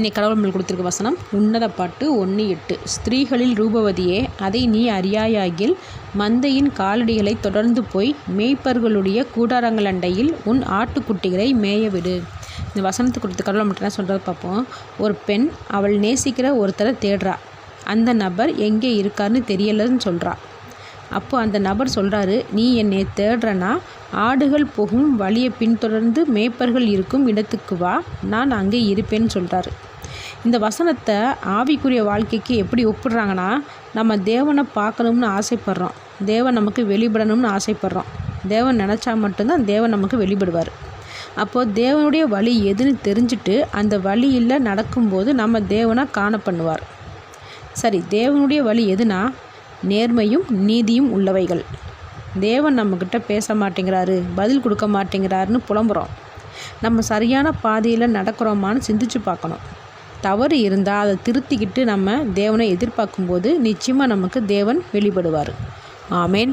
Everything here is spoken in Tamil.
இன்னைக்கு கடவுள் நம்மளுக்கு கொடுத்துருக்க வசனம் உன்னத பாட்டு 1:8. ஸ்திரீகளில் ரூபவதியே, அதை நீ அறியாயாகில் மந்தையின் காலடிகளை தொடர்ந்து போய் மேய்ப்பர்களுடைய கூடாரங்கள் அண்டையில் உன் ஆட்டுக்குட்டிகளை மேய விடு. இந்த வசனத்துக்கு கொடுத்த கடவுள் நம்மகிட்ட என்ன சொல்கிறத பார்ப்போம். ஒரு பெண் அவள் நேசிக்கிற ஒருத்தரை தேடுறா. அந்த நபர் எங்கே இருக்காருன்னு தெரியலன்னு சொல்கிறா. அப்போ அந்த நபர் சொல்கிறாரு, நீ என்னை தேடுறனா ஆடுகள் போகும் வழியை பின்தொடர்ந்து மேய்ப்பர்கள் இருக்கும் இடத்துக்கு வா, நான் அங்கே இருப்பேன்னு சொல்கிறாரு. இந்த வசனத்தை ஆவிக்குரிய வாழ்க்கைக்கு எப்படி ஒப்பிடுறாங்கன்னா, நம்ம தேவனை பார்க்கணும்னு ஆசைப்படுறோம், தேவன் நமக்கு வெளிப்படணும்னு ஆசைப்படுறோம். தேவன் நினச்சா மட்டும்தான் தேவன் நமக்கு வெளிப்படுவார். அப்போது தேவனுடைய வழி எதுன்னு தெரிஞ்சுட்டு அந்த வழியில் நடக்கும்போது நம்ம தேவனை காண பண்ணுவார். சரி, தேவனுடைய வழி எதுனா நேர்மையும் நீதியும் உள்ளவைகள். தேவன் நம்மக்கிட்ட பேச மாட்டேங்கிறாரு, பதில் கொடுக்க மாட்டேங்கிறாருன்னு புலம்புறோம். நம்ம சரியான பாதையில் நடக்கிறோமான்னு சிந்திச்சு பார்க்கணும். தவறு இருந்தால் அதை திருத்திக்கிட்டு நம்ம தேவனை எதிர்பார்க்கும்போது நிச்சயமாக நமக்கு தேவன் வெளிப்படுவார். ஆமேன்.